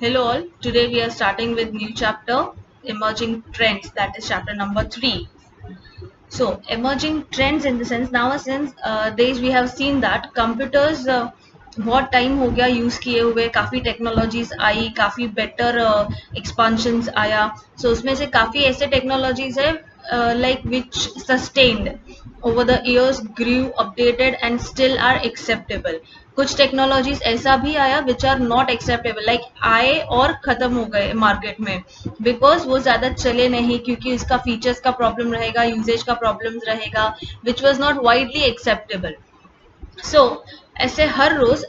Hello all, today we are starting with new chapter, Emerging Trends, that is chapter number 3. So, emerging trends in the sense, now since days we have seen that computers बहुत time हो गया use किए हुए, काफी technologies आई, काफी better एक्सपांशंस आया. सो उसमें से काफी ऐसे टेक्नोलॉजीज है like which sustained over the years, grew, updated and still are acceptable. कुछ टेक्नोलॉजीज ऐसा भी आया which are not acceptable, like आए और खत्म हो गए मार्केट में बिकॉज वो ज्यादा चले नहीं, क्योंकि इसका फीचर्स का प्रॉब्लम रहेगा, यूजेज का प्रॉब्लम रहेगा, which was not widely acceptable. So ऐसे हर रोज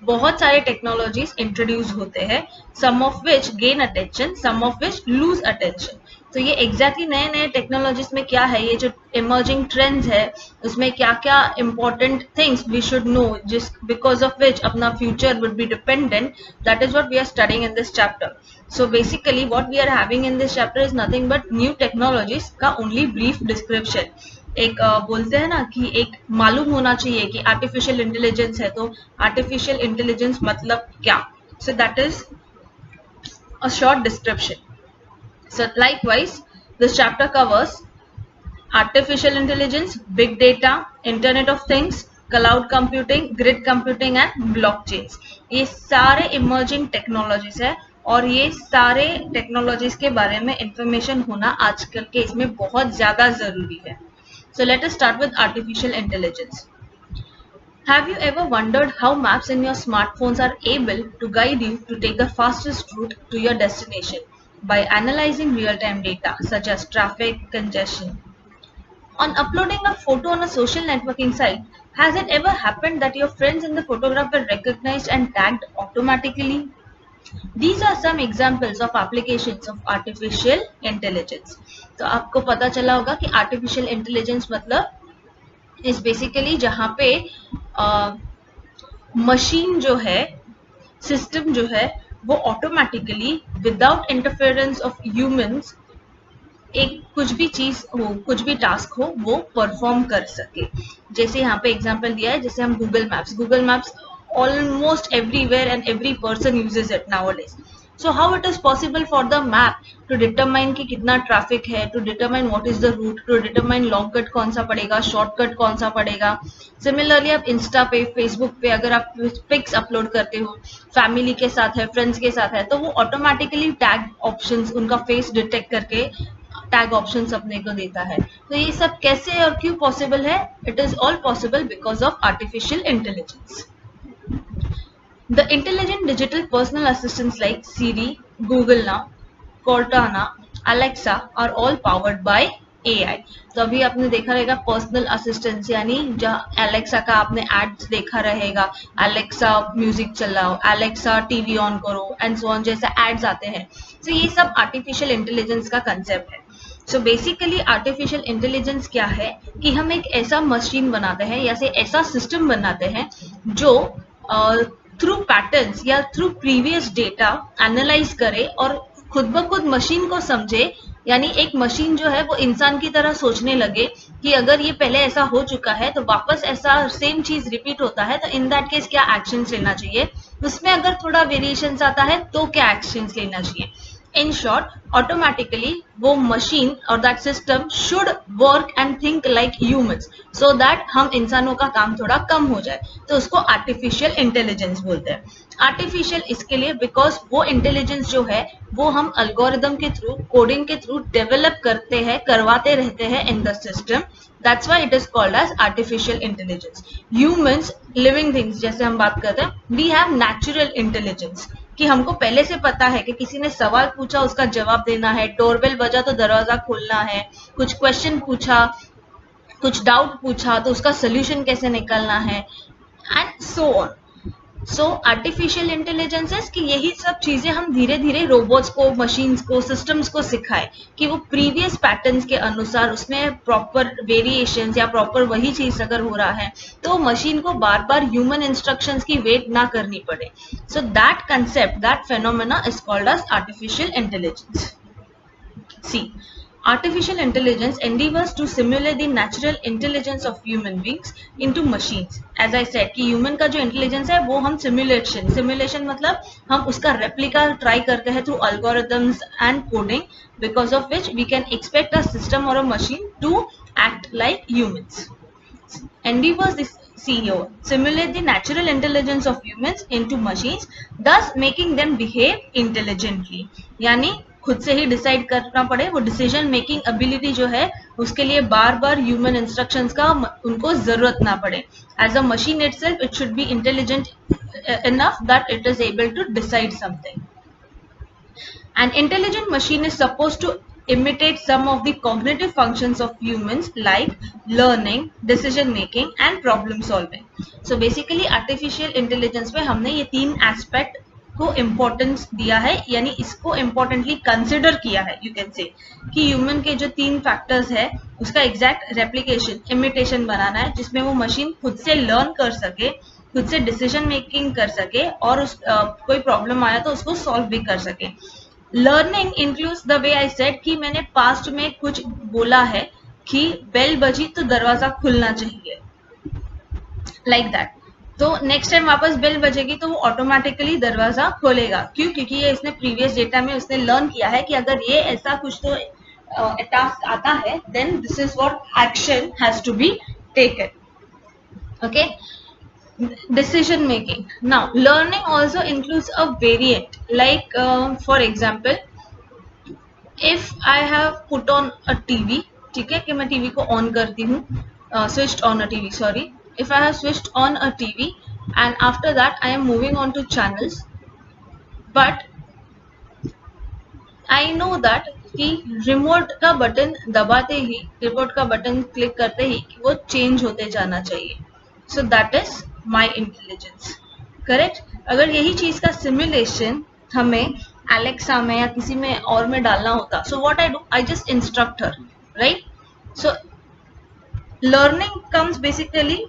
बहुत सारे टेक्नोलॉजीज इंट्रोड्यूस होते हैं, some of which gain attention, some of which lose attention. तो ये एग्जैक्टली नए नए टेक्नोलॉजीज में क्या है, ये जो इमर्जिंग ट्रेंड्स है उसमें क्या क्या important things we should know, जिस बिकॉज ऑफ विच अपना future would be dependent, that is what we are studying in this chapter. So basically what we are having in this chapter is nothing but new technologies का only brief description. एक बोलते हैं ना कि एक मालूम होना चाहिए कि आर्टिफिशियल इंटेलिजेंस है, तो आर्टिफिशियल इंटेलिजेंस मतलब क्या. सो that is a short description. So likewise, this chapter covers artificial intelligence, big data, internet of things, cloud computing, grid computing and blockchains. ये सारे emerging technologies है और ये सारे टेक्नोलॉजीज के बारे में इंफॉर्मेशन होना आजकल के इसमें बहुत ज्यादा जरूरी है. So let us start with artificial intelligence. Have you ever wondered how maps in your smartphones are able to guide you to take the fastest route to your destination by analyzing real-time data such as traffic, congestion? On uploading a photo on a social networking site, has it ever happened that your friends in the photograph were recognized and tagged automatically? These are some examples of applications of artificial intelligence. तो आपको पता चला होगा कि artificial intelligence मतलब is basically जहाँ पे machine जो है, सिस्टम जो है, वो automatically without interference of humans एक कुछ भी चीज हो, कुछ भी टास्क हो, वो परफॉर्म कर सके. जैसे यहाँ पे एग्जांपल दिया है, जैसे हम Google maps almost everywhere and every person uses it nowadays. So how it is possible for the map to determine कि कितना ट्रैफिक है, to determine what is the route, to determine long cut कौन सा पड़ेगा, short cut कौन सा पड़ेगा. Similarly आप इंस्टा पे, फेसबुक पे अगर आप पिक्स अपलोड करते हो, फैमिली के साथ है, फ्रेंड्स के साथ है, तो वो ऑटोमेटिकली टैग ऑप्शंस, उनका फेस डिटेक्ट करके टैग ऑप्शंस अपने को देता है. तो ये सब कैसे और क्यों पॉसिबल है? It is all possible because of artificial intelligence. The intelligent digital personal assistants like Siri, Google Now, Cortana, Alexa are all powered by AI. तो अभी आपने देखा रहेगा पर्सनल असिस्टेंस, यानी जहाँ एलेक्सा का आपने एड्स देखा रहेगा, एलेक्सा म्यूजिक चलाओ, एलेक्सा टीवी ऑन करो एंड सो ऑन, जैसे एड्स आते हैं. तो ये सब आर्टिफिशियल इंटेलिजेंस का कंसेप्ट है. सो बेसिकली आर्टिफिशियल इंटेलिजेंस क्या है कि हम एक ऐसा मशीन बनाते हैं या से ऐसा सिस्टम बनाते हैं जो थ्रू पैटर्न्स या थ्रू प्रीवियस डेटा एनालाइज करे और खुद ब खुद मशीन को समझे. यानी एक मशीन जो है वो इंसान की तरह सोचने लगे कि अगर ये पहले ऐसा हो चुका है तो वापस ऐसा सेम चीज रिपीट होता है, तो इन दैट केस क्या एक्शंस लेना चाहिए, उसमें अगर थोड़ा वेरिएशंस आता है तो क्या एक्शंस लेना चाहिए. In short, automatically वो मशीन और that system should work and think like humans so that हम इंसानों का काम थोड़ा कम हो जाए. तो उसको आर्टिफिशियल इंटेलिजेंस बोलते हैं. आर्टिफिशियल इसके लिए बिकॉज वो इंटेलिजेंस जो है वो हम अल्गोरिदम के थ्रू, कोडिंग के थ्रू डेवलप करते हैं, करवाते रहते हैं in the system. That's why it is called as artificial intelligence. Humans, living things, जैसे हम बात करते हैं, we have natural intelligence. कि हमको पहले से पता है कि किसी ने सवाल पूछा, उसका जवाब देना है, डोरबेल बजा तो दरवाजा खोलना है, कुछ क्वेश्चन पूछा, कुछ डाउट पूछा तो उसका सोल्यूशन कैसे निकालना है, and so on. So artificial intelligence कि यही सब चीजें हम धीरे धीरे रोबोट्स को, मशीन्स को, सिस्टम्स को सिखाए कि वो प्रीवियस पैटर्न्स के अनुसार उसमें प्रॉपर वेरिएशंस या प्रॉपर वही चीज अगर हो रहा है तो मशीन को बार बार ह्यूमन इंस्ट्रक्शंस की वेट ना करनी पड़े. So that concept, that phenomena is called as artificial intelligence. See, Artificial intelligence endeavors to simulate the natural intelligence of human beings into machines. As I said कि human का जो intelligence है वो हम simulation मतलब हम उसका replica try करते हैं through algorithms and coding, because of which we can expect a system or a machine to act like humans. Endeavors the CEO simulate the natural intelligence of humans into machines, thus making them behave intelligently. यानी खुद से ही decide करना पड़े, वो decision making ability जो है उसके लिए बार बार ह्यूमन इंस्ट्रक्शंस का उनको जरूरत ना पड़े. As a machine itself it should be intelligent enough that it is able to decide something. An intelligent machine is supposed to imitate some of the cognitive functions of humans like learning, decision making and problem solving. So basically artificial intelligence में हमने ये तीन aspect को importance दिया है, यानी इसको importantly consider किया है. यू कैन से कि ह्यूमन के जो तीन फैक्टर्स है उसका एग्जैक्ट रेप्लिकेशन इमिटेशन बनाना है, जिसमें वो मशीन खुद से लर्न कर सके, खुद से डिसीजन मेकिंग कर सके और कोई प्रॉब्लम आया तो उसको सॉल्व भी कर सके. Learning includes the way I said कि मैंने पास्ट में कुछ बोला है कि बेल बजी तो दरवाजा खुलना चाहिए, लाइक दैट. तो नेक्स्ट टाइम वापस बेल बजेगी तो वो ऑटोमेटिकली दरवाजा खोलेगा. क्यों? क्योंकि ये इसने प्रीवियस डेटा में उसने लर्न किया है कि अगर ये ऐसा कुछ तो टास्क आता है then this is what action has to be taken. Okay. Decision making. Now learning also includes a variant, like for example if I have put on a TV, ठीक है कि मैं टीवी को ऑन करती हूँ, switched on a TV, sorry, if I have switched on a TV and after that I am moving on to channels, but I know that कि remote का button दबाते ही, रिमोट का बटन क्लिक करते ही वो change होते जाना चाहिए. सो that is my intelligence. Correct. अगर यही चीज का सिमुलेशन हमें एलेक्सा में या किसी में और में डालना होता, so what I do, I just instruct her, right. So learning comes basically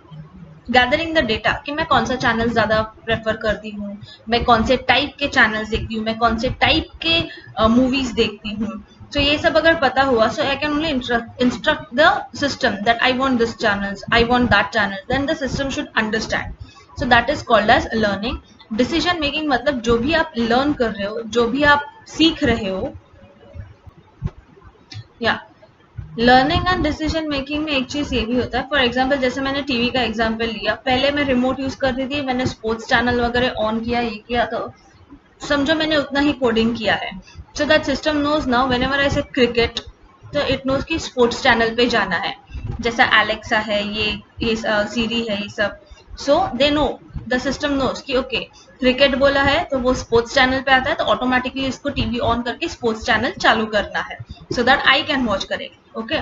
gathering the data कि मैं कौन सा चैनल ज्यादा प्रेफर करती हूँ, मैं कौन से टाइप के चैनल्स देखती हूँ, मैं कौन से टाइप के मूवीज देखती हूँ. तो ये सब अगर पता हुआ, so I can only instruct the system that I want this channels, I want that channel, then the system should understand. So that is called as learning. Decision making मतलब जो भी आप लर्न कर रहे हो, जो भी आप सीख रहे हो, या लर्निंग एंड डिसीजन मेकिंग में एक चीज ये भी होता है. फॉर एग्जाम्पल जैसे मैंने टीवी का एग्जाम्पल लिया, पहले मैं रिमोट यूज करती थी, मैंने स्पोर्ट्स चैनल वगैरह ऑन किया, ये किया, तो समझो मैंने उतना ही कोडिंग किया है. So that system knows now whenever I say cricket, तो इट नोज कि स्पोर्ट्स चैनल पे जाना है. जैसा एलेक्सा है, ये सीरी है, ये सब. So they know, the system knows कि ओके क्रिकेट बोला है तो वो स्पोर्ट्स चैनल पे आता है, तो ऑटोमेटिकली इसको टीवी ऑन करके स्पोर्ट्स चैनल चालू करना है, so that I can watch cricket. Okay,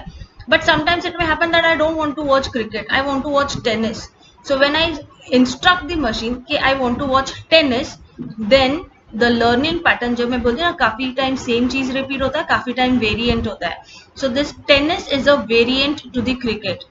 but sometimes it may happen that I don't want to watch cricket, I want to watch tennis. So when I instruct the machine कि I want to watch tennis, then the learning pattern जो मैं बोलती हूँ ना, काफी time same चीज repeat होता है, काफी टाइम वेरिएंट होता है. So this tennis is a variant to the cricket.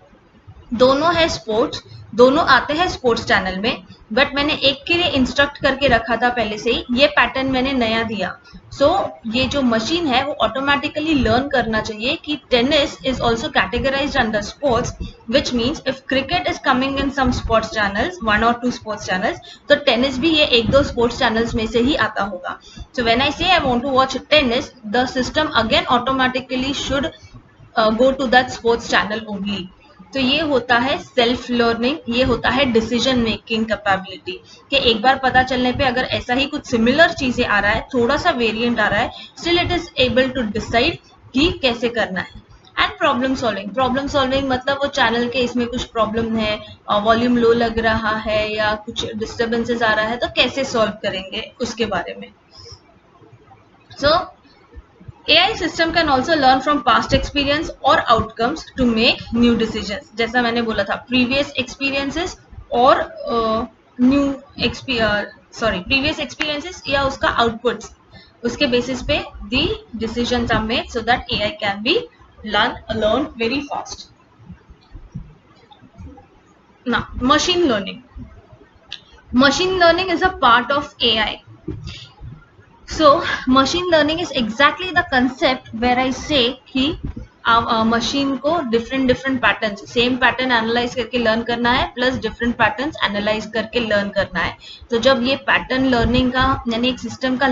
दोनों है स्पोर्ट्स, दोनों आते हैं स्पोर्ट्स चैनल में, बट मैंने एक के लिए इंस्ट्रक्ट करके रखा था पहले से ही, ये पैटर्न मैंने नया दिया. सो ये जो मशीन है वो ऑटोमेटिकली लर्न करना चाहिए कि tennis is also categorised under sports, which means if cricket is coming in some sports channels, 1 or 2 sports channels, तो टेनिस भी ये 1-2 स्पोर्ट्स चैनल्स में से ही आता होगा. सो when I say I want to watch tennis, the system again automatically should go to that sports channel only. तो ये होता है सेल्फ लर्निंग, ये होता है डिसीजन मेकिंग कैपेबिलिटी, कि एक बार पता चलने पे अगर ऐसा ही कुछ सिमिलर चीजें आ रहा है, थोड़ा सा वेरिएंट आ रहा है, still it is able to decide कि कैसे करना है. And problem solving. Problem solving मतलब वो चैनल के इसमें कुछ प्रॉब्लम है, वॉल्यूम लो लग रहा है या कुछ डिस्टर्बेंसेस आ रहा है, तो कैसे सॉल्व करेंगे उसके बारे में. सो AI system can also learn from past experience or outcomes to make new decisions. जैसा मैंने बोला था, previous experiences और previous experiences या उसका outputs, उसके basis पे the decisions are made so that AI can be learn very fast. Now, machine learning. Machine learning is a part of AI. So machine learning is exactly the concept where I say कि machine को different different pattern, same pattern analyse करके learn करना है plus different patterns analyse करके learn करना है। तो जब ये पैटर्न लर्निंग का यानी एक सिस्टम का